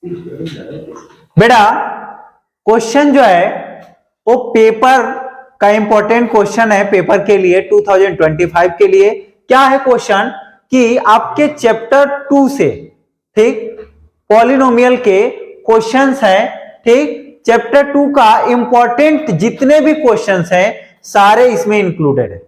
बेटा क्वेश्चन जो है वो पेपर का इंपॉर्टेंट क्वेश्चन है, पेपर के लिए 2025 के लिए। क्या है क्वेश्चन कि आपके चैप्टर 2 से, ठीक, पॉलिनोमियल के क्वेश्चंस हैं, ठीक। चैप्टर 2 का इंपॉर्टेंट जितने भी क्वेश्चंस हैं सारे इसमें इंक्लूडेड है,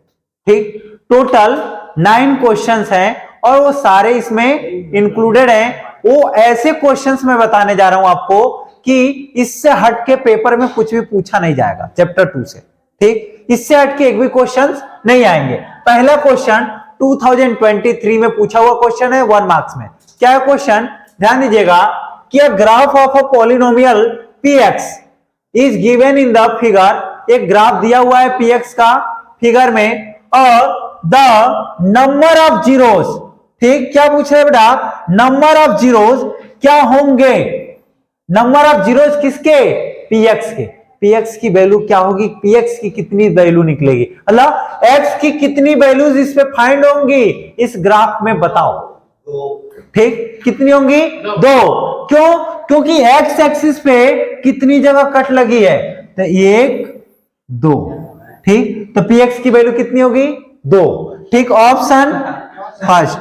ठीक। टोटल 9 क्वेश्चंस हैं और वो सारे इसमें इंक्लूडेड हैं। वो ऐसे क्वेश्चंस मैं बताने जा रहा हूं आपको कि इससे हटके पेपर में कुछ भी पूछा नहीं जाएगा चैप्टर 2 से, ठीक। इससे हटके एक भी क्वेश्चंस नहीं आएंगे। पहला क्वेश्चन 2023 में पूछा हुआ क्वेश्चन है 1 मार्क्स में। क्या है क्वेश्चन, ध्यान दीजिएगा कि a graph of a polynomial px is given in the figure. एक ग्राफ दिया हुआ है px का फिगर में और द नंबर ऑफ जीरोस, ठीक। क्या पूछ रहे बेटा, नंबर ऑफ जीरोस क्या होंगे, नंबर ऑफ जीरोस किसके, px के। px की वैल्यू क्या होगी, px की कितनी वैल्यू निकलेगी, मतलब x की कितनी वैल्यूज इस पे फाइंड होंगी इस ग्राफ में बताओ, ठीक। कितनी होंगी, 2। क्यों, क्योंकि x एक्सिस पे कितनी जगह कट लगी है, तो 1 2, ठीक। तो px की वैल्यू कितनी होगी, 2, ठीक। ऑप्शन फर्स्ट,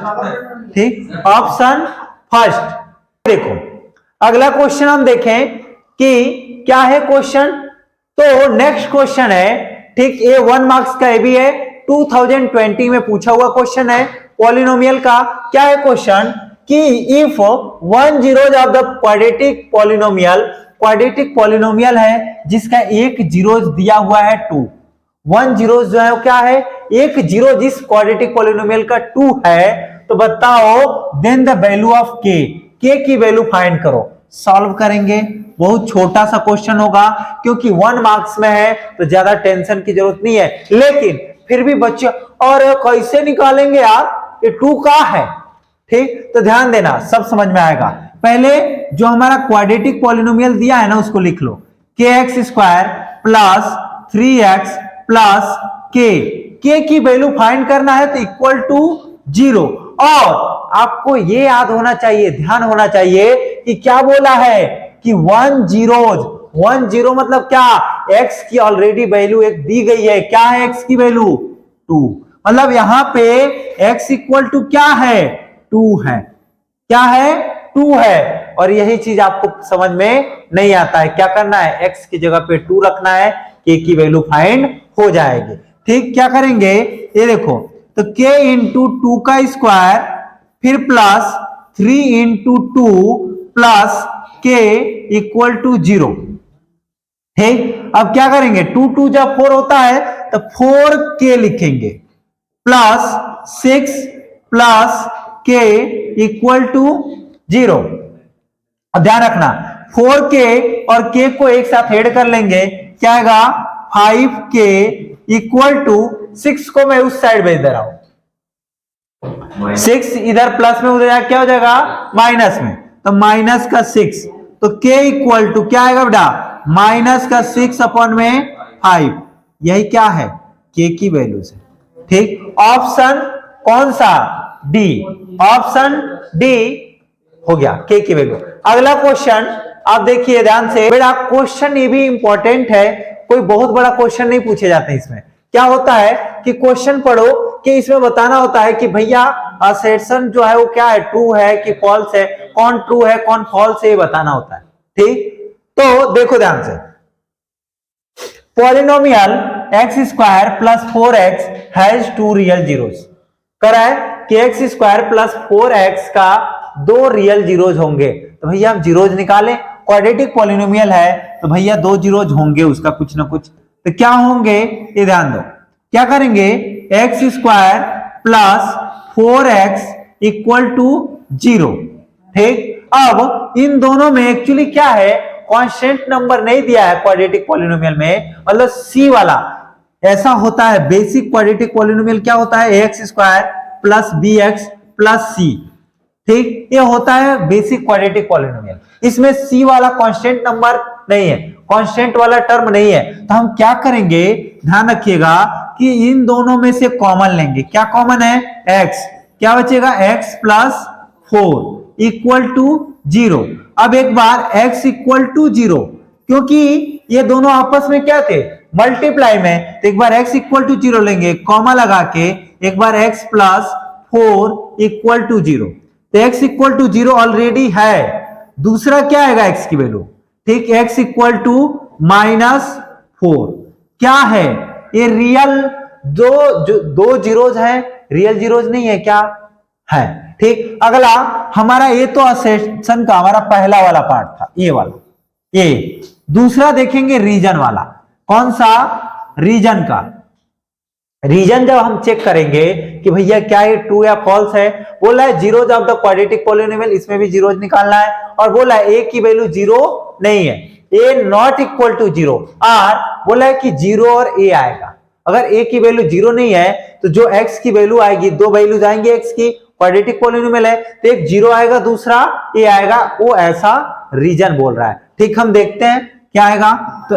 ठीक, ऑप्शन फर्स्ट। देखो अगला क्वेश्चन हम देखें कि क्या है क्वेश्चन। तो नेक्स्ट क्वेश्चन है, ठीक, ये 1 मार्क्स का ये भी है, 2020 में पूछा हुआ क्वेश्चन है पॉलिनोमियल का। क्या है क्वेश्चन कि if 1 zeros of the quadratic polynomial, quadratic polynomial है जिसका एक जीरोज दिया हुआ है 2, 1 जीरोज जो है वो क्या है, एक जीरो जिस क्वाड्रेटिक पॉलिनोमियल का 2 है, तो बताओ then the value of k, k की वैल्यू फाइंड करो। सॉल्व करेंगे, बहुत छोटा सा क्वेश्चन होगा क्योंकि 1 मार्क्स में है तो ज्यादा टेंशन की जरूरत नहीं है, लेकिन फिर भी बच्चे और कैसे निकालेंगे यार, ये 2 का है, ठीक। तो ध्यान देना, सब समझ में आएगा। पहले जो हमारा क्वाड्रेटिक पॉलिनोमियल दिया है ना उसको लिख लो, kx square plus 3x plus k की वैल्यू फाइंड करना है तो इक्वल टू 0। और आपको ये याद होना चाहिए, ध्यान होना चाहिए कि क्या बोला है कि 1 जीरोज, 1 जीरो मतलब क्या, x की ऑलरेडी वैल्यू एक दी गई है। क्या है x की वैल्यू, 2, मतलब यहां पे x इक्वल टू क्या है, 2 है। क्या है, 2 है। और यही चीज आपको समझ में नहीं आता है, क्या करना है, x की जगह पे 2 रखना है, k की वैल्यू फाइंड हो जाएगी, ठीक। क्या करेंगे, ये देखो, तो k इंटू 2 का स्क्वायर फिर plus 3 into 2 plus k equal to 0, ठीक। अब क्या करेंगे, 2 2 जब 4 होता है तो 4k लिखेंगे plus 6 plus k equal to 0। अब ध्यान रखना 4k और k को एक साथ ऐड कर लेंगे, क्या आएगा 5k इक्वल टू 6 को मैं उस साइड भेज दे रहा हूं, 6 इधर प्लस में उधर क्या हो जाएगा माइनस में, तो माइनस का 6, तो k इक्वल टू क्या आएगा बेटा, माइनस का 6 अपॉन में 5। यही क्या है, k की वैल्यू से, ठीक। ऑप्शन कौन सा, डी, ऑप्शन डी हो गया, k की वैल्यू। अगला क्वेश्चन आप देखिए ध्यान से बेटा, क्वेश्चन ये भी इंपॉर्टेंट है, कोई बहुत बड़ा क्वेश्चन नहीं पूछे जाते हैं इसमें। क्या होता है कि क्वेश्चन पढ़ो कि इसमें बताना होता है कि भैया असर्शन जो है वो क्या है, ट्रू है कि फॉल्स है, कौन ट्रू है कौन फॉल्स है, ये बताना होता है, ठीक। तो देखो ध्यान से, polynomial x square plus 4x has 2 real zeros. करा है कि एक्स स्क्वायर प्लस 4x का 2 रियल जीरोज होंगे, तो भैया हम जीरोज निकालें, क्वाड्रेटिक पॉलिनोमियल है तो भैया 2 जीरोज होंगे उसका कुछ ना कुछ, तो क्या होंगे ये ध्यान दो। क्या करेंगे, x square plus 4x equal to 0, ठीक। अब इन दोनों में एक्चुअली क्या है, कांस्टेंट नंबर नहीं दिया है क्वाड्रेटिक पॉलिनोमियल में, मतलब सी वाला ऐसा होता है। बेसिक क्वाड्रेटिक पॉलिनोमियल क्या होता है, x square plus b x plus c, ठीक। ये होता है बेसिक क्वाड्रेटिक पॉलिनोमियल, इसमें सी वाला कांस्टेंट नंबर नहीं है, कांस्टेंट वाला टर्म नहीं है। तो हम क्या करेंगे, ध्यान रखिएगा कि इन दोनों में से कॉमन लेंगे। क्या कॉमन है, x, क्या बचेगा, x प्लस 4 इक्वल टू 0। अब एक बार x इक्वल टू 0, क्योंकि ये दोनों आपस में क्या थे, मल्टीप्लाई में, तो एक बार x इक्वल टू 0 लेंगे, कॉमा लगा के एक बार x प्लस 4 इक्वल टू 0, तो x इक्वल टू 0 ऑलरेडी है, दूसरा क्या आएगा x की वैल्यू, ठीक, x इक्वल टू -4 क्या है, ये रियल दो जीरोज है, रियल जीरोज नहीं है क्या है, ठीक। अगला हमारा ये तो असेशन का हमारा पहला वाला पार्ट था, ये वाला, ये दूसरा देखेंगे रीजन वाला, कौन सा, रीजन का। रीजन जब हम चेक करेंगे कि भैया क्या ये ट्रू या फॉल्स है, बोला है zeros of the quadratic polynomial, इसमें भी जीरोज निकालना है, और बोला है ए की वैल्यू 0 नहीं है, ए नॉट इक्वल टू 0, और बोला है कि 0 और ए आएगा। अगर ए की वैल्यू 0 नहीं है तो जो x की वैल्यू आएगी, दो वैल्यूज आएंगी x की, क्वाड्रेटिक पॉलिनोमियल है, तो एक 0 आएगा, दूसरा a आएगा, वो ऐसा रीजन बोल रहा है, ठीक। हम देखते हैं क्या आएगा, तो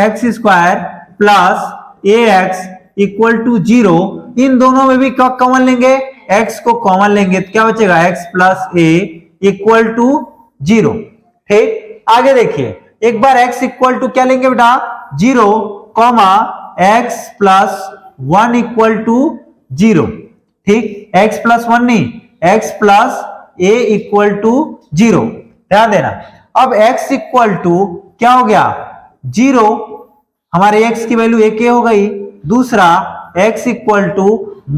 x square plus ax equal to 0, इन दोनों में भी क्या कॉमन लेंगे, x को कॉमन लेंगे, तो क्या बचेगा, x plus a equal to 0, ठीक। आगे देखिए, एक बार x इक्वल टू क्या लेंगे बेटा, 0 comma x plus 1 equal to 0, ठीक, x प्लस 1 नहीं, x plus a equal to 0, ध्यान देना। अब x इक्वल टू क्या हो गया, 0, हमारे x की वैल्यू एक हो गई, दूसरा x इक्वल टू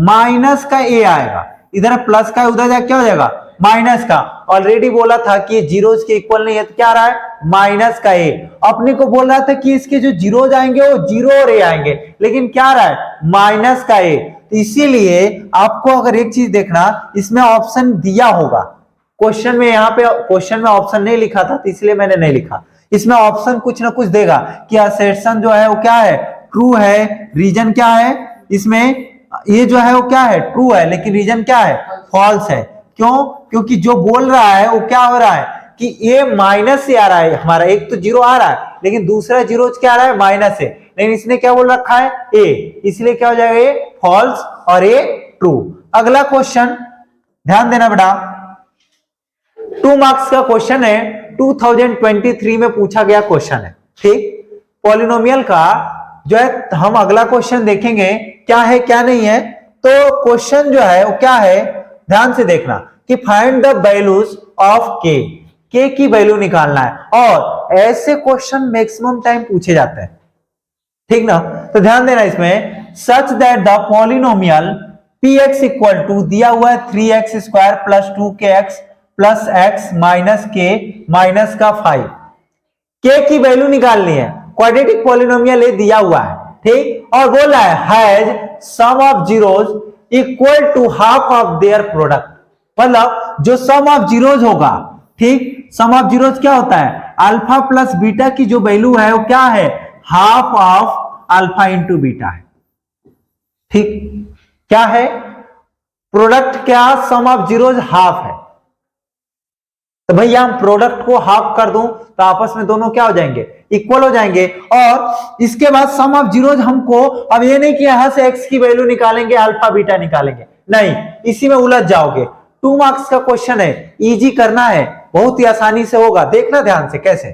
माइनस का a आएगा, इधर प्लस का उधर जाए क्या हो जाएगा, माइनस का, ऑलरेडी बोला था कि जीरोज के इक्वल नहीं है, तो क्या आ रहा है, माइनस का a, अपने को बोल रहा था कि इसके जो जीरोज आएंगे वो 0 और a आएंगे, लेकिन क्या आ रहा है, माइनस का a, तो इसीलिए आपको अगर एक चीज देखना, इसमें ऑप्शन दिया होगा क्वेश्चन में, यहाँ पे क्वेश्चन में ऑप्शन नहीं लिखा था, तो इसलिए मैंने नहीं लिखा, इसमें ऑप्शन कुछ ना कुछ देगा कि असर्शन जो है वो क्या है, ट्रू है, रीजन क्या है, इसमें ये जो है वो क्या है, ट्रू है, लेकिन रीजन क्या है, फॉल्स है। क्यों, क्योंकि जो बोल रहा है वो क्या हो रहा है कि ये माइनस से आ रहा है, हमारा एक तो 0 आ रहा है, लेकिन दूसरा जीरो क्या आ रहा है, माइनस से, लेकिन इसने क्या बोल रखा है, ए, इसलिए क्या हो जाएगा, ये फॉल्स और ये ट्रू। अगला क्वेश्चन ध्यान देना बेटा, 2 मार्क्स का क्वेश्चन है, 2023 में पूछा गया क्वेश्चन है, ठीक। पॉलिनोमियल का जो है हम अगला क्वेश्चन देखेंगे क्या है क्या नहीं है, तो क्वेश्चन जो है वो क्या है, ध्यान से देखना कि फाइंड द वैल्यूज ऑफ के की वैल्यू निकालना है, और ऐसे क्वेश्चन मैक्सिमम टाइम पूछे जाते हैं, ठीक ना। तो ध्यान देना इसमें, such that the polynomial px equal to दिया हुआ है 3x square plus 2kx plus x minus k minus का 5, के की वैल्यू निकालनी है, क्वाड्रेटिक पॉलिनोमियल ये दिया हुआ है, ठीक, और बोला है has sum of zeros equal to half of their product, मतलब जो सम ऑफ जीरोज होगा, ठीक, सम ऑफ जीरोज क्या होता है, अल्फा प्लस बीटा की जो वैल्यू है वो क्या है, half of alpha into beta है, ठीक, क्या है, प्रोडक्ट क्या, सम ऑफ जीरोज हाफ है, तो भैया हम प्रोडक्ट को हाफ कर दूं तो आपस में दोनों क्या हो जाएंगे, इक्वल हो जाएंगे, और इसके बाद सम ऑफ जीरोज हमको, अब ये नहीं कि यहां से x की वैल्यू निकालेंगे, अल्फा बीटा निकालेंगे, नहीं, इसी में उलझ जाओगे। 2 मार्क्स का क्वेश्चन है, इजी करना है, बहुत ही आसानी से होगा, देखना ध्यान से कैसे,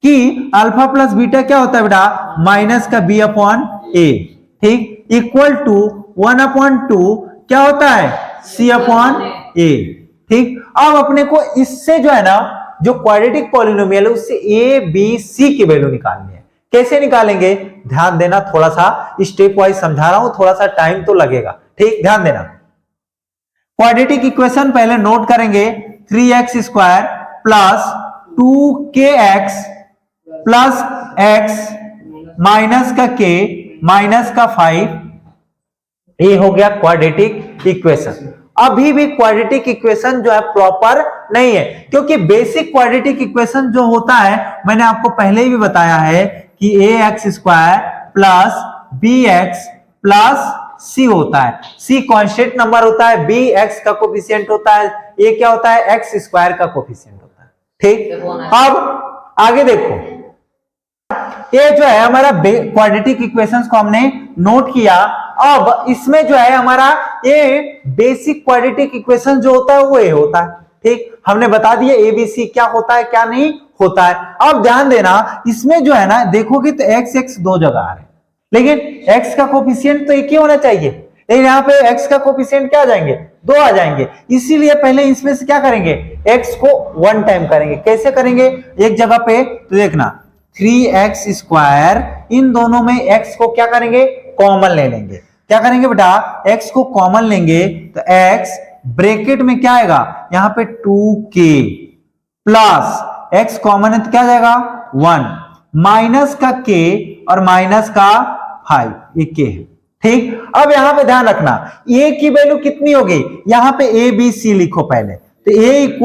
कि अल्फा प्लस बीटा क्या होता है बेटा, माइनस का b अपॉन a, ठीक, इक्वल टू 1/2 क्या होता है, c अपॉन a, ठीक। अब अपने को इससे जो है ना, जो क्वाड्रेटिक पॉलिनोमियल है उससे a b c की वैल्यू निकालनी है, कैसे निकालेंगे, ध्यान देना, थोड़ा सा स्टेप वाइज समझा रहा हूं, थोड़ा सा टाइम तो लगेगा, ठीक, ध्यान देना। क्वाड्रेटिक इक्वेशन पहले नोट करेंगे, 3x square plus 2kx plus x minus का k माइनस का 5, ये हो गया क्वाड्रेटिक इक्वेशन। अभी भी क्वाड्रेटिक इक्वेशन जो है प्रॉपर नहीं है, क्योंकि बेसिक क्वाड्रेटिक इक्वेशन जो होता है, मैंने आपको पहले ही भी बताया है कि ax square plus bx plus c होता है, c कांस्टेंट नंबर होता है, b x का कोफिशिएंट होता है, a क्या होता है, x स्क्वायर का कोफिशिएंट होता है, ठीक। अब आगे देखो, ये जो है हमारा क्वाड्रेटिक इक्वेशंस को हमने नोट किया, अब इसमें जो है हमारा ये बेसिक क्वाड्रेटिक इक्वेशन जो होता है वो ये होता है, ठीक, हमने बता दिया एबीसी क्या होता है क्या नहीं होता है। अब ध्यान देना, इसमें जो है ना देखोगे तो एक्स एक्स दो जगह आ रहे हैं, लेकिन एक्स का कोफिशिएंट तो एक ही होना चाहिए, लेकिन यहाँ पे एक्स का कोफिशिएंट क्या आ जाएंगे, दो आ जाएंगे। इसीलिए पहले इसमें से क्या करेंगे, एक्स को वन टाइम करेंगे। कैसे करेंगे, एक जगह पे तो देखना 3x², इन दोनों में x को क्या करेंगे, कॉमन ले लेंगे। क्या करेंगे बेटा, x को कॉमन लेंगे तो x ब्रैकेट में क्या आएगा, यहां पे 2k प्लस x कॉमन है तो क्या जाएगा 1 माइनस का k और माइनस का 5, ये k है। ठीक, अब यहां पे ध्यान रखना a की वैल्यू कितनी होगी, यहां पे a b c लिखो पहले, तो a =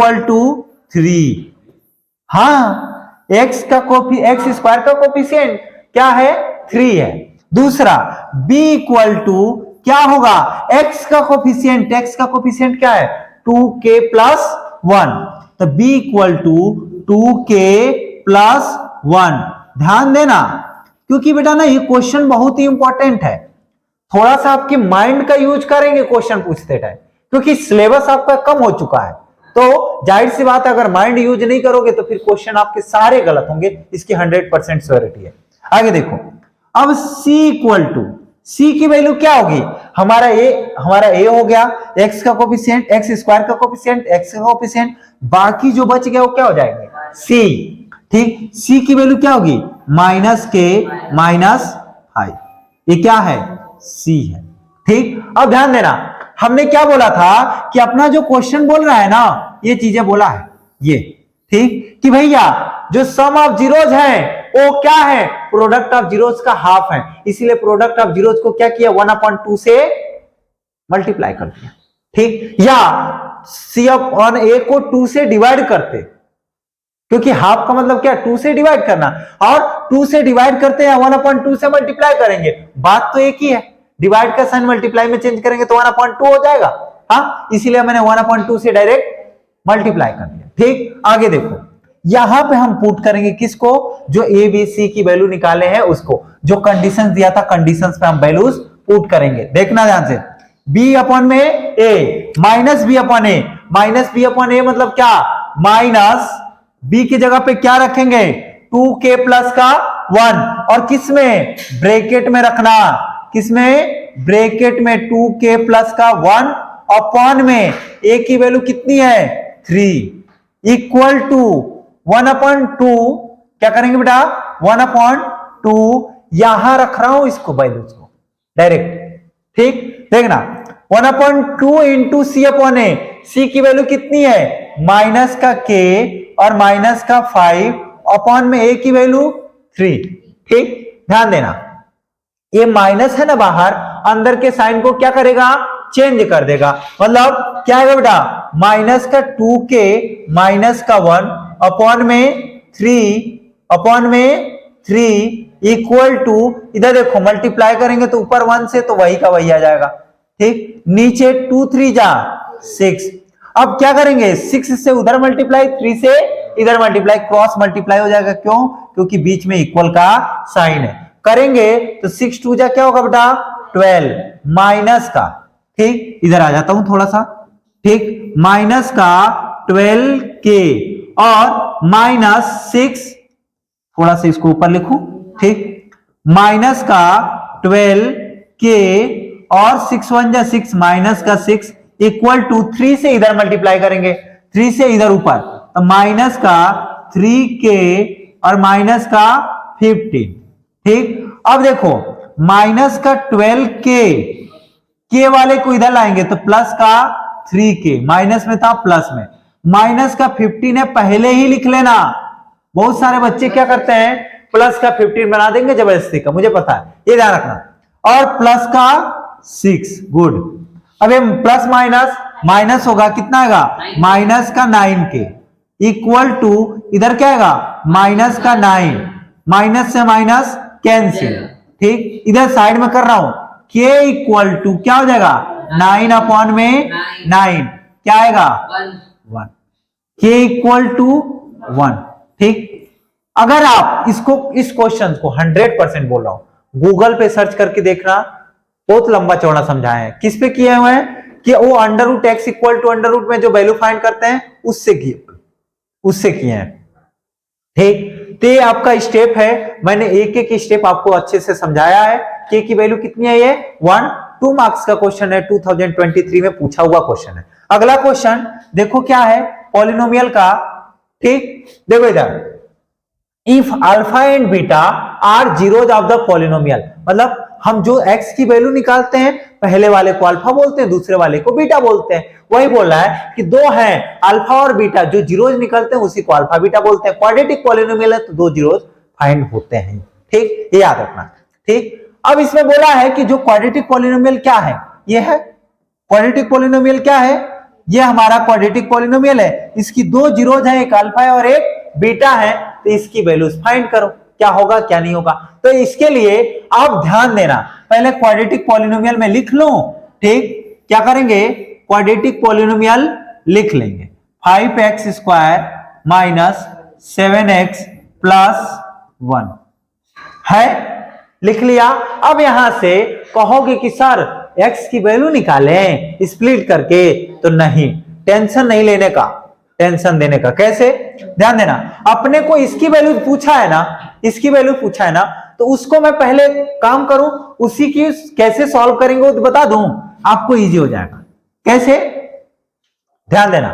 3। हाँ, x स्क्वायर का कोफिशिएंट क्या है, 3 है। दूसरा b = क्या होगा, x का कोफिशिएंट क्या है, 2k + 1, तो b = 2k + 1। ध्यान देना, क्योंकि बेटा ना ये क्वेश्चन बहुत ही इंपॉर्टेंट है, थोड़ा सा आपके माइंड का यूज करेंगे क्वेश्चन पूछते टाइम, क्योंकि सिलेबस आपका कम हो चुका है। तो जाहिर सी बात है, अगर माइंड यूज नहीं करोगे तो फिर क्वेश्चन आपके सारे गलत होंगे, इसकी 100% श्योरिटी है। आगे देखो, अब c की वैल्यू क्या होगी, हमारा a हो गया, x का कोफिशिएंट, x स्क्वायर का कोफिशिएंट, x का कोफिशिएंट, बाकी जो बच गया वो क्या हो जाएंगे, c। ठीक, c की वैल्यू क्या होगी, -k - 5, ये क्या है, c है। ठीक, अब ध्यान देना, हमने क्या बोला था कि अपना जो क्वेश्चन बोल रहा है ना, ये चीजें बोला है ये, ठीक, कि भैया जो सम ऑफ जीरोज है वो क्या है, प्रोडक्ट ऑफ जीरोज का हाफ है, इसीलिए प्रोडक्ट ऑफ जीरोज को क्या किया, 1/2 से मल्टीप्लाई कर दिया। ठीक, या C/A को 2 से डिवाइड करते, क्योंकि हाफ का मतलब क्या, 2 से डिवाइड करना, और 2 से डिवाइड करते हैं 1/2 से मल्टीप्लाई करेंगे, बात तो एक ही है, डिवाइड का साइन मल्टीप्लाई में चेंज करेंगे तो 1/2 हो जाएगा। हाँ, इसीलिए मैंने 1/2 से डायरेक्ट मल्टीप्लाई कर दिया। ठीक, आगे देखो, यहां पे हम पुट करेंगे किसको, जो ए बी सी की वैल्यू निकाले हैं उसको, जो कंडीशंस दिया था कंडीशंस पे हम वैल्यूज पुट करेंगे। देखना ध्यान से, b/a माइनस b/a मतलब क्या, माइनस b की जगह पे क्या रखेंगे, 2k प्लस का 1, और किसमें, ब्रैकेट में रखना, किसमें, ब्रैकेट में 2k प्लस का 1 अपॉन में a की वैल्यू कितनी है, 3 इक्वल टू 1/2, क्या करेंगे बेटा, 1/2, यहां रख रहा हूं इसको वैल्यूज को डायरेक्ट। ठीक, देखना 1/2 इंटू c/a, c की वैल्यू कितनी है, माइनस का k और माइनस का 5 अपॉन में a की वैल्यू 3। ठीक, ध्यान देना, ये माइनस है ना बाहर, अंदर के साइन को क्या करेगा, चेंज कर देगा, मतलब क्या है बेटा, माइनस का 2k माइनस का 1 अपॉन में 3 इक्वल टू, इधर देखो मल्टीप्लाई करेंगे तो ऊपर 1 से तो वही का वही आ जाएगा। ठीक, नीचे 2 3 जा 6, अब क्या करेंगे, 6 से उधर मल्टीप्लाई, 3 से इधर मल्टीप्लाई, क्रॉस मल्टीप्लाई हो जाएगा, क्यों, क्योंकि बीच में इक्वल का साइन है। करेंगे तो 6 2 जा क्या होगा बेटा, 12 माइनस का, ठीक, इधर आ जाता हूं थोड़ा सा, ठीक, माइनस का 12k और -6, थोड़ा सा इसको ऊपर लिखूं, ठीक, माइनस का 12k और 6 1 जा 6 माइनस का 6 इक्वल टू 3 से इधर मल्टीप्लाई करेंगे, 3 से इधर ऊपर, तो माइनस का 3k और माइनस का 15। ठीक, अब देखो माइनस का 12k, के वाले को इधर लाएंगे तो प्लस का 3k, माइनस में था प्लस में, माइनस का 15 है पहले ही लिख लेना। बहुत सारे बच्चे क्या करते हैं, प्लस का 15 बना देंगे जबरदस्ती का, मुझे पता है, ये ध्यान रखना, और प्लस का 6, गुड। अब ये प्लस माइनस होगा, कितना आएगा, माइनस का 9k इक्वल टू, इधर क्या आएगा, माइनस का 9, माइनस से माइनस कैंसिल। ठीक, इधर साइड में कर रहा हूं, k इक्वल टू क्या हो जाएगा, 9 अपॉन में 9 क्या आएगा, 1, k इक्वल टू 1। ठीक, अगर आप इसको, इस क्वेश्चन को 100% बोल रहा हूं, गूगल पे सर्च करके देखना, बहुत लंबा चौड़ा समझाए हैं, किस पे किए हुए हैं, कि वो under root x equal to under root में जो वैल्यू फाइंड करते हैं उससे किए हैं। ठीक, तो ये आपका स्टेप है। मैंने एक एक स्टेप आपको अच्छे से समझाया है कि की वैल्यू कितनी है। ये 2 मार्क्स का क्वेश्चन है, 2023 में पूछा हुआ क्वेश्चन है। अगला क्वेश्चन देखो क्या है पॉलिनोमियल का। ठीक, देखो इधर, if alpha and beta are zeros of the polynomial, मतलब हम जो x की वैल्यू निकालते हैं पहले वाले को अल्फा बोलते हैं, दूसरे वाले को बीटा बोलते हैं। वही बोल रहा है कि दो हैं अल्फा और बीटा, जो जीरोज निकलते हैं उसी को अल्फा बीटा बोलते हैं। क्वाड्रेटिक पॉलिनोमियल है तो दो जीरोज फाइंड होते हैं। ठीक, ये याद रखना। ठीक, अब इसमें बोला है कि जो क्वाड्रेटिक पॉलिनोमियल क्या है, ये है क्वाड्रेटिक पॉलिनोमियल। क्या है ये? हमारा क्वाड्रेटिक पॉलिनोमियल है। इसकी दो जीरोज हैं, एक अल्फा है और एक बीटा है, तो इसकी वैल्यूज फाइंड करो, क्या होगा क्या नहीं होगा। तो इसके लिए आप ध्यान देना, पहले क्वाड्रेटिक पॉलिनोमियल में लिख लो। ठीक, क्या करेंगे, क्वाड्रेटिक पॉलिनोमियल लिख लेंगे। 5x square minus 7x plus 1 है, लिख लिया। अब यहां से कहोगे कि सर x की वैल्यू निकालें स्प्लिट करके, तो नहीं, टेंशन नहीं लेने का, टेंशन देने का। कैसे, ध्यान देना, अपने को इसकी वैल्यू पूछा है ना, इसकी वैल्यू पूछा है ना, तो उसको मैं पहले काम करूं, उसी की कैसे सॉल्व करेंगे वो बता दूं, आपको इजी हो जाएगा। कैसे, ध्यान देना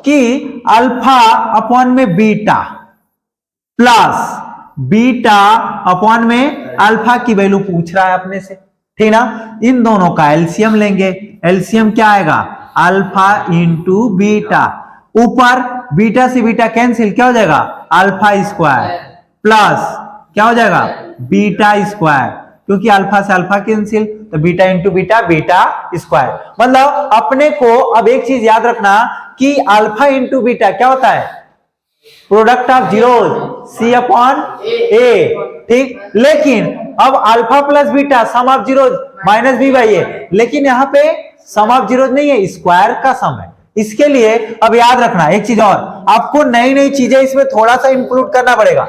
कि अल्फा अपॉन में बीटा प्लस बीटा अपॉन में अल्फा की वैल्यू पूछ रहा है अपने से, ठीक ना। इन दोनों का एलसीएम लेंगे। एलसीएम क्या आएगा, अल्फा इंटू बीटा, ऊपर बीटा से बीटा कैंसिल, क्या हो जाएगा, अल्फा स्क्वायर प्लस क्या हो जाएगा, बीटा स्क्वायर, क्योंकि अल्फा से अल्फा कैंसिल, तो beta into beta, beta square. मतलब अपने को अब एक चीज याद रखना कि अल्फा इंटू बीटा क्या होता है, product of zeros, c upon a. ठीक, लेकिन अब alpha plus beta sum of zeros minus b by a, लेकिन यहाँ पे सम ऑफ जीरोज नहीं है, स्क्वायर का सम है। इसके लिए अब याद रखना एक चीज और, आपको नई नई चीजें इसमें थोड़ा सा इंक्लूड करना पड़ेगा,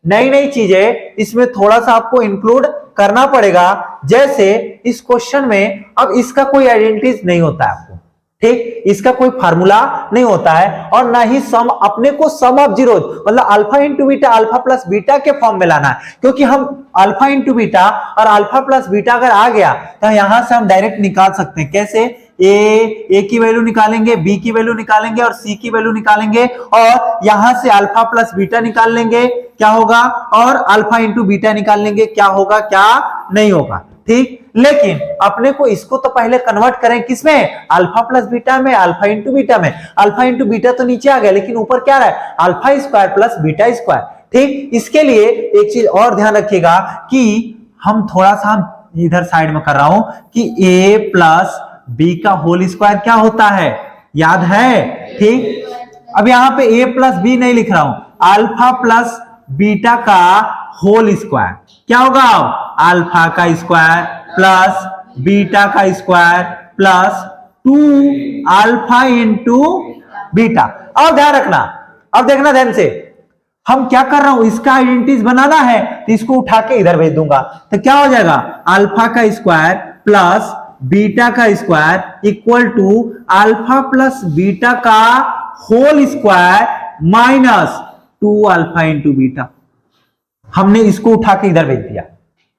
नई नई चीजें इसमें थोड़ा सा आपको इंक्लूड करना पड़ेगा। जैसे इस क्वेश्चन में अब इसका कोई आइडेंटिटी नहीं होता है आपको, ठीक, इसका कोई फार्मूला नहीं होता है, और ना ही सम, अपने को सम ऑफ जीरोज मतलब alpha into beta alpha plus beta के फॉर्म में लाना है, क्योंकि हम अल्फा इंटू बीटा और अल्फा प्लस बीटा अगर आ गया तो यहां से हम डायरेक्ट निकाल सकते हैं। कैसे, ए की वैल्यू निकालेंगे, बी की वैल्यू निकालेंगे और सी की वैल्यू निकालेंगे, और यहां से अल्फा प्लस बीटा निकाल लेंगे, क्या होगा, और अल्फा इंटू बीटा निकाल लेंगे, क्या होगा क्या नहीं होगा। ठीक, लेकिन अपने को इसको तो पहले कन्वर्ट करें किसमें, अल्फा प्लस बीटा में, अल्फा इंटू बीटा में। अल्फा इंटू बीटा तो नीचे आ गया, लेकिन ऊपर क्या रहा है, alpha square plus beta square. ठीक, इसके लिए एक चीज और ध्यान रखिएगा कि हम थोड़ा सा इधर साइड में कर रहा हूं कि a प्लस बी का होल स्क्वायर क्या होता है, याद है। ठीक, अब यहां पे a प्लस बी नहीं लिख रहा हूं, अल्फा प्लस बीटा का होल स्क्वायर क्या होगा, अल्फा का स्क्वायर प्लस बीटा का square plus 2 alpha into beta. अब ध्यान रखना, अब देखना ध्यान से, हम क्या कर रहा हूं, इसका आइडेंटिटीज बनाना है, तो इसको उठा के इधर भेज दूंगा, तो क्या हो जाएगा, अल्फा का स्क्वायर प्लस बीटा का square equal to alpha plus beta का whole square minus 2 alpha into beta. हमने इसको उठा के इधर भेज दिया,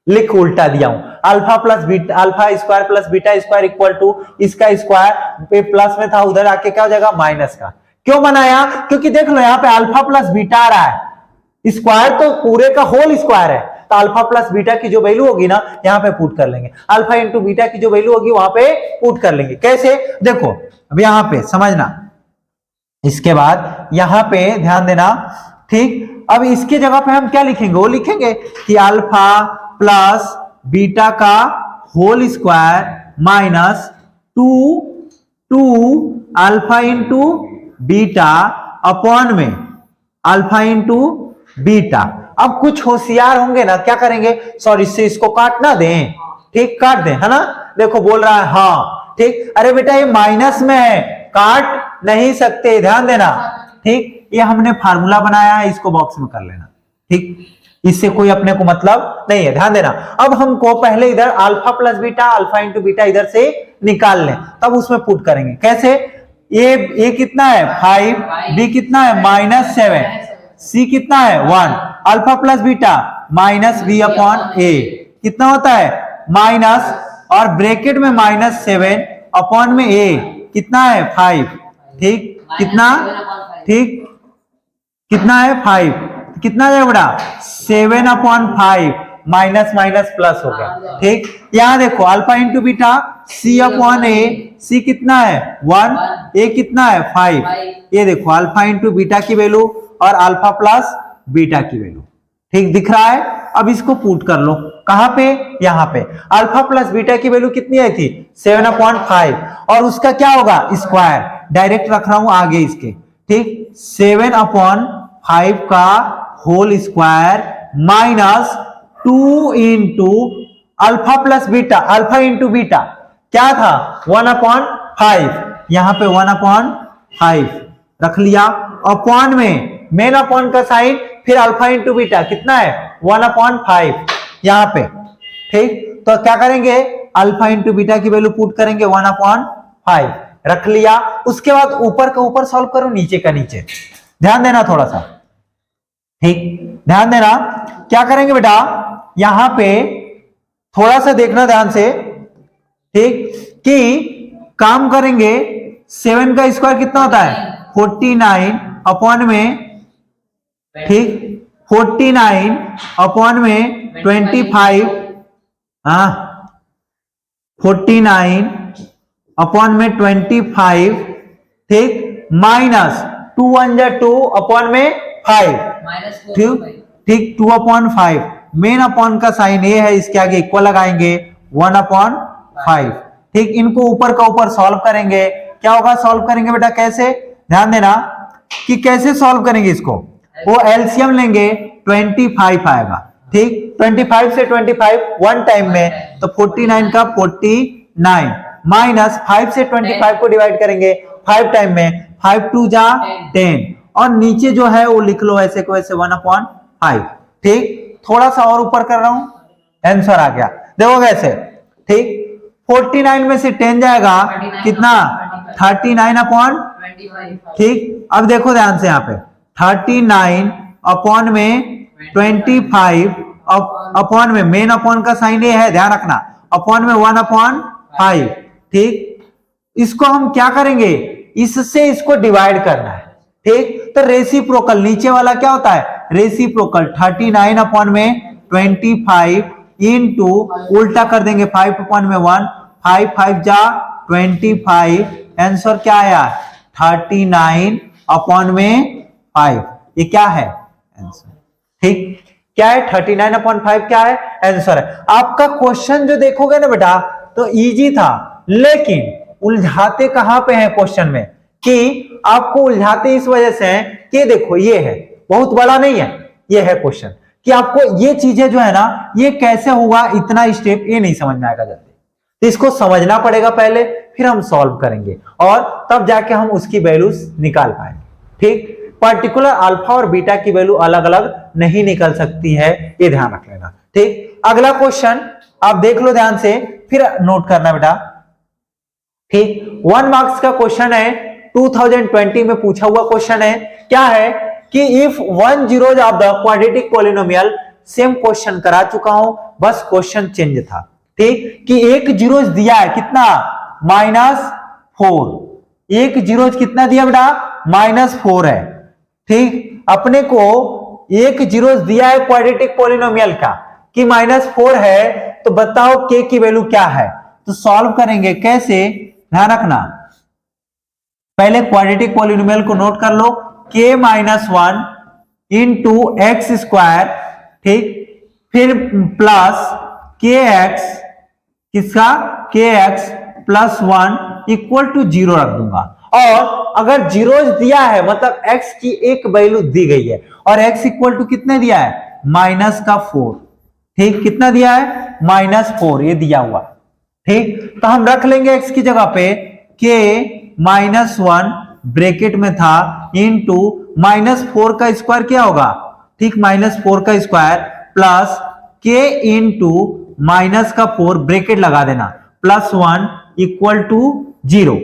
लिख उल्टा दिया हूं, alpha plus beta, alpha square plus beta square equal to इसका स्क्वायर प्लस में था, उधर आके क्या हो जाएगा, माइनस का। क्यों बनाया, क्योंकि देख लो यहां पे अल्फा प्लस बीटा आ रहा है, स्क्वायर तो पूरे का होल स्क्वायर है, तो अल्फा प्लस बीटा की जो वैल्यू होगी ना यहां पे पुट कर लेंगे, अल्फा इंटू बीटा की जो वैल्यू होगी वहां पे पुट कर लेंगे। कैसे, देखो अब यहां पे समझना, इसके बाद यहां पे ध्यान देना। ठीक, अब इसके जगह पे हम क्या लिखेंगे, वो लिखेंगे कि अल्फा प्लस बीटा का whole square minus 2 alpha into beta upon में अल्फा इंटू बीटा। अब कुछ होशियार होंगे ना, क्या करेंगे, सॉरी से इसको काट ना दें, ठीक, काट दें, है ना, देखो बोल रहा है हाँ, ठीक, अरे बेटा ये माइनस में है, काट नहीं सकते, ध्यान देना। ठीक, ये हमने फार्मूला बनाया है, इसको बॉक्स में कर लेना। ठीक, इससे कोई अपने को मतलब नहीं है, ध्यान देना। अब हमको पहले इधर alpha plus beta, alpha into beta इधर से निकाल लें, तब उसमें पुट करेंगे। कैसे? ए कितना है 5, बी कितना है -7, सी कितना है 1, alpha plus beta minus b upon a कितना होता है माइनस, और ब्रैकेट में -7 अपॉन में ए कितना है 5, ठीक कितना, ठीक कितना है 5, कितना है बड़ा 7 अपॉन 5, माइनस माइनस प्लस हो गया, ठीक। यहां देखो अल्फा इंटू बीटा सी अपॉन ए, सी कितना है 1, ए कितना है 5, ये देखो अल्फा इंटू बीटा की वैल्यू और अल्फा प्लस बीटा की वैल्यू, ठीक दिख रहा है। अब इसको पुट कर लो, कहां पे, यहां पे। अल्फा प्लस बीटा की वैल्यू कितनी आई थी 7/5, और उसका क्या होगा स्क्वायर, डायरेक्ट रख रहा हूं आगे इसके, ठीक 7/5 का whole square minus 2 into alpha plus beta, alpha into beta क्या था 1/5, यहां पे 1/5 रख लिया, अपॉन में मेन अपॉन का साइन, फिर अल्फा इंटू बीटा कितना है 1/5 यहां पे, ठीक। तो क्या करेंगे अल्फा इंटू बीटा की वैल्यू पुट करेंगे 1/5 रख लिया। उसके बाद ऊपर का ऊपर सॉल्व करो, नीचे का नीचे, ध्यान देना थोड़ा सा, ठीक ध्यान देना। क्या करेंगे बेटा यहां पे थोड़ा सा देखना ध्यान से, ठीक कि काम करेंगे 7 का स्क्वायर कितना होता है 49 अपॉन में, ठीक 49 अपॉन में 25, हाँ 49 अपॉन में 25, ठीक माइनस 2 1 जा 2 अपॉन में 5, ठीक 2/5, मेन अपॉन का साइन ये है, इसके आगे इक्वल लगाएंगे 1/5, ठीक। इनको ऊपर का ऊपर सॉल्व करेंगे, क्या होगा सॉल्व करेंगे बेटा कैसे, ध्यान देना कि कैसे सॉल्व करेंगे इसको, वो एलसीएम लेंगे 25 आएगा, ठीक 25 से 25 वन टाइम में, तो 49 का 49 माइनस 5 से 25 को डिवाइड करेंगे 5 टाइम में, 5 2 जा 10, और नीचे जो है वो लिख लो ऐसे को ऐसे 1/5, ठीक। थोड़ा सा और ऊपर कर रहा हूं, आंसर आ गया, देखो कैसे, ठीक 49 में से 10 जाएगा कितना 39/25, ठीक। अब देखो ध्यान से यहाँ पे 39 अपॉन में 25 अपॉन में मेन अपॉन का साइन ये है, ध्यान रखना, अपॉन में 1/5, ठीक। इसको हम क्या करेंगे, इससे इसको डिवाइड करना है, ठीक। तो रेसिप्रोकल नीचे वाला क्या होता है रेसिप्रोकल, 39 अपॉन में 25 इंटू उल्टा कर देंगे 5 अपॉन में 1, 5 5 जा 25, आंसर क्या आया 39 अपॉन में 5, ये क्या है आंसर, ठीक क्या है 39/5 क्या है आंसर है। आपका क्वेश्चन जो देखोगे ना बेटा तो इजी था, लेकिन उलझाते कहां पे है क्वेश्चन में, कि आपको उलझाते इस वजह से हैं कि देखो ये है बहुत बड़ा नहीं है, ये है क्वेश्चन कि आपको ये चीजें जो है ना ये कैसे हुआ, इतना स्टेप ये नहीं समझ में आएगा जल्दी, तो इसको समझना पड़ेगा पहले, फिर हम सॉल्व करेंगे और तब जाके हम उसकी वैल्यूज निकाल पाएंगे, ठीक। पर्टिकुलर अल्फा और बीटा की वैल्यू अलग अलग नहीं निकल सकती है, ये ध्यान रख लेना, ठीक। अगला क्वेश्चन आप देख लो ध्यान से, फिर नोट करना बेटा, ठीक 1 मार्क्स का क्वेश्चन है, 2020 में पूछा हुआ क्वेश्चन है। क्या है कि if 1 zeros of the quadratic polynomial, same question करा चुका हूं, बस क्वेश्चन चेंज था, ठीक कि एक जीरोज दिया है कितना -4, एक जीरोज कितना दिया बेटा -4 है, ठीक। अपने को एक जीरोज दिया है क्वाड्रेटिक पॉलिनोमियल का कि -4 है, तो बताओ के की वैल्यू क्या है, तो सॉल्व करेंगे कैसे, ध्यान रखना पहले क्वाड्रेटिक पॉलिनोमियल को नोट कर लो, k -1 इंटू एक्स स्क्वायर, ठीक फिर प्लस kx, किसका kx प्लस 1 इक्वल टू 0 रख दूंगा, और अगर जीरोज दिया है मतलब x की एक वैल्यू दी गई है और x इक्वल टू कितने दिया है -4, ठीक कितना दिया है -4 ये दिया हुआ, ठीक। तो हम रख लेंगे x की जगह पे k -1 ब्रैकेट में था इंटू -4 का स्क्वायर क्या होगा ठीक, -4 का square plus k into minus का 4 ब्रैकेट लगा देना +1 इक्वल टू 0।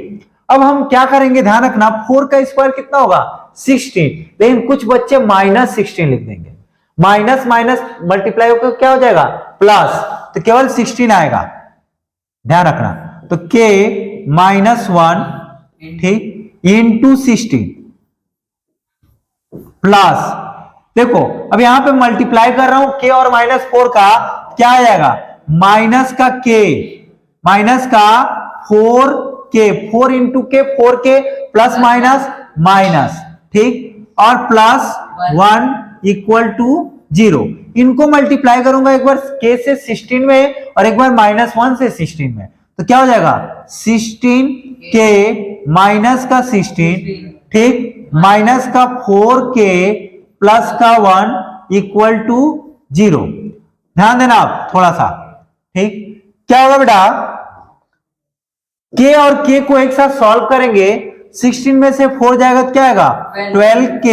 अब हम क्या करेंगे, ध्यान रखना 4 का स्क्वायर कितना होगा 16, लेकिन कुछ बच्चे -16 लिख देंगे। माइनस माइनस मल्टीप्लाई होकर क्या हो जाएगा प्लस, तो केवल 16 आएगा, ध्यान रखना। तो k -1 ठीक इंटू 16 प्लस, देखो अब यहां पे मल्टीप्लाई कर रहा हूं k और -4 का, क्या आ जाएगा माइनस का k, माइनस का 4k, 4 इंटू के 4k प्लस माइनस माइनस, ठीक, और प्लस 1 इक्वल टू 0। इनको मल्टीप्लाई करूंगा एक बार k से 16 में और एक बार -1 से 16 में, तो क्या हो जाएगा 16k माइनस का 16, ठीक, माइनस का 4k प्लस का 1 इक्वल टू 0। ध्यान देना आप थोड़ा सा, ठीक, क्या होगा बेटा, k और k को एक साथ सॉल्व करेंगे, 16 में से 4 जाएगा तो क्या आएगा 12k,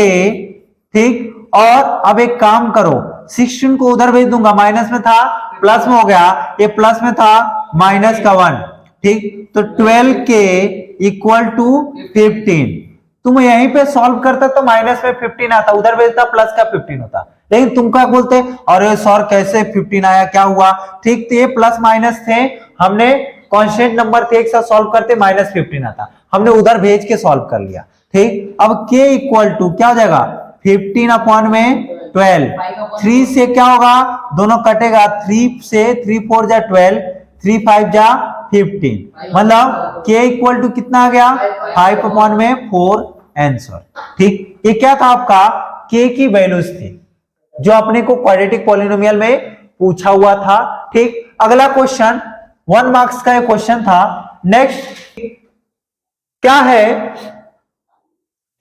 ठीक, और अब एक काम करो 16 को उधर भेज दूंगा, माइनस में था प्लस में हो गया, ये प्लस में था माइनस का 1, ठीक, तो 12k इक्वल टू 15। तुम यहीं पे सॉल्व करता तो माइनस में 15 आता, उधर भेजता प्लस का 15 होता, लेकिन तुम क्या बोलते और सर कैसे 15 आया, क्या हुआ, ठीक, तो ये प्लस माइनस थे, हमने कांस्टेंट नंबर थे, एक साथ सॉल्व करते -15 आता, हमने उधर भेज के सॉल्व कर लिया, ठीक। अब k इक्वल टू क्या हो जाएगा 15 अपॉन में 12, 3 से क्या होगा, दोनों कटेगा, 3 से 3 4 जा 12, 3 5 जा 15, मतलब k इक्वल टू कितना आ गया 5 अपॉन में 4 आंसर, ठीक। ये क्या था आपका k की वैल्यूज थी जो अपने को क्वाड्रेटिक पॉलिनोमियल में पूछा हुआ था, ठीक। अगला क्वेश्चन 1 मार्क्स का क्वेश्चन था। नेक्स्ट क्या है,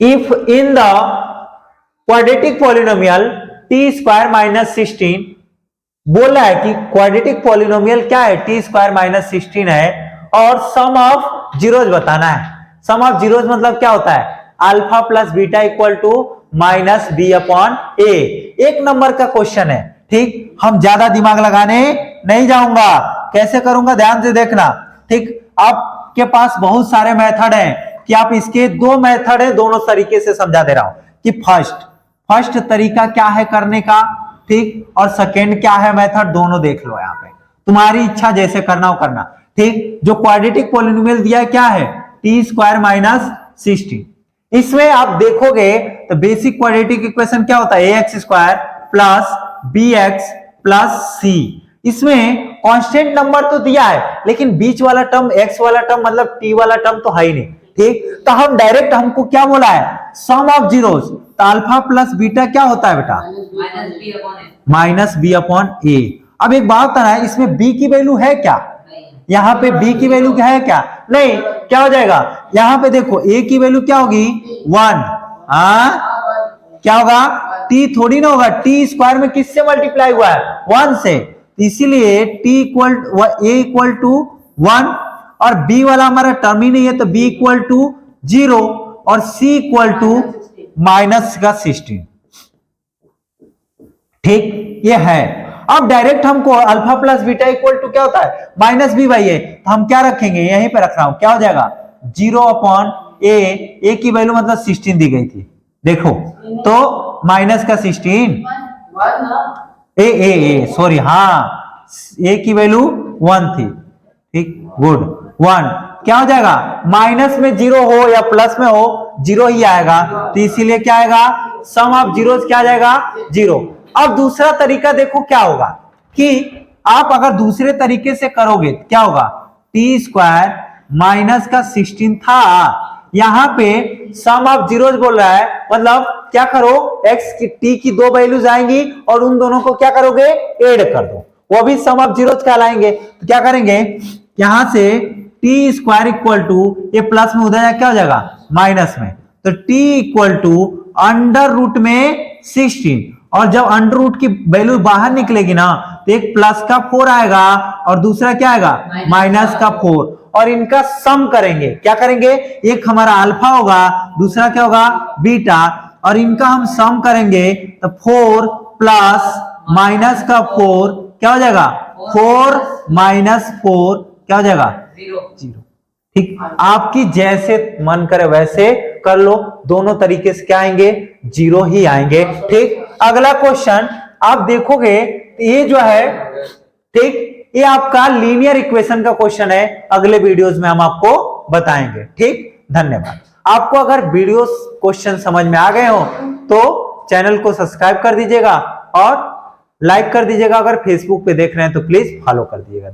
if in the quadratic polynomial t² - 16, बोला है कि क्वाड्रेटिक पॉलिनोमियल क्या है t² - 16 है और सम ऑफ जीरोज बताना है। सम ऑफ जीरोज मतलब क्या होता है, alpha plus beta equal to -b upon a। एक नंबर का क्वेश्चन है, ठीक, हम ज्यादा दिमाग लगाने नहीं जाऊंगा, कैसे करूंगा ध्यान से देखना, ठीक। आपके पास बहुत सारे मेथड हैं कि आप इसके 2 मेथड है, दोनों तरीके से समझा दे रहा हूं कि फर्स्ट तरीका क्या है करने का, ठीक, और सेकेंड क्या है मेथड, दोनों देख लो यहाँ पे, तुम्हारी इच्छा जैसे करना हो करना, ठीक। जो क्वाड्रेटिक पॉलिनोमियल दिया है क्या है t² - 16, इसमें आप देखोगे तो बेसिक क्वाड्रेटिक इक्वेशन क्या होता है ax² plus bx plus c। इसमें कांस्टेंट नंबर तो दिया है लेकिन बीच वाला टर्म x वाला टर्म मतलब t वाला टर्म तो है ही नहीं, ठीक। तो हम डायरेक्ट, हमको क्या बोला है सम ऑफ जीरोस, तो अल्फा प्लस बीटा क्या होता है बेटा -b अपॉन a। अब एक बात है ना, इसमें b की वैल्यू है क्या, यहाँ पे b की वैल्यू क्या है क्या, नहीं, क्या हो जाएगा, यहाँ पे देखो a की वैल्यू क्या होगी 1, क्या होगा t थोड़ी ना होगा, t² में किससे मल्टीप्लाई हुआ है 1 से, इसीलिए a इक्वल टू 1 और b वाला हमारा टर्म ही नहीं है तो b इक्वल टू 0 और c इक्वल टू -16, ठीक, ये है। अब डायरेक्ट हमको alpha plus beta equal to क्या होता है -b/a, तो हम क्या रखेंगे यहीं पे रख रहा हूं, क्या हो जाएगा 0 अपॉन a की वैल्यू मतलब 16 दी गई थी, देखो तो -16 सॉरी, हाँ a की वैल्यू 1 थी, ठीक, गुड 1, क्या हो जाएगा माइनस में 0 हो या प्लस में हो 0 ही आएगा, तो इसीलिए क्या आएगा सम ऑफ जीरोस क्या आ जाएगा 0। अब दूसरा तरीका देखो क्या होगा कि आप अगर दूसरे तरीके से करोगे क्या होगा, t² - 16 था, यहां पे सम ऑफ जीरोस बोल रहा है, मतलब क्या करो x की t की 2 वैल्यूज आएंगी और उन दोनों को क्या करोगे ऐड कर दो, वो भी सम ऑफ जीरोस कहलाएंगे। तो क्या करेंगे यहां से t² इक्वल टू, ये प्लस में उधर क्या हो जाएगा माइनस में, तो t इक्वल टू √ में 16, और जब अंडर रूट की वैल्यू बाहर निकलेगी ना तो एक प्लस का 4 आएगा और दूसरा क्या आएगा माइनस का 4, और इनका सम करेंगे, क्या करेंगे, एक हमारा अल्फा होगा दूसरा क्या होगा बीटा, और इनका हम सम करेंगे तो 4 प्लस माइनस का 4 क्या हो जाएगा, 4 माइनस 4 क्या हो जाएगा, 0। ठीक, आपकी जैसे मन करे वैसे कर लो, दोनों तरीके से क्या आएंगे, 0 ही आएंगे। ठीक, अगला क्वेश्चन आप देखोगे ये जो है, ठीक, ये आपका लीनियर इक्वेशन का क्वेश्चन है, अगले वीडियोस में हम आपको बताएंगे। ठीक, धन्यवाद। आपको अगर वीडियोस क्वेश्चन समझ में आ गए हो तो चैनल को सब्सक्राइब कर दीजिएगा और लाइक कर दीजिएगा। अगर फेसबुक पे देख रहे हैं तो प्लीज फॉलो कर दीजिएगा।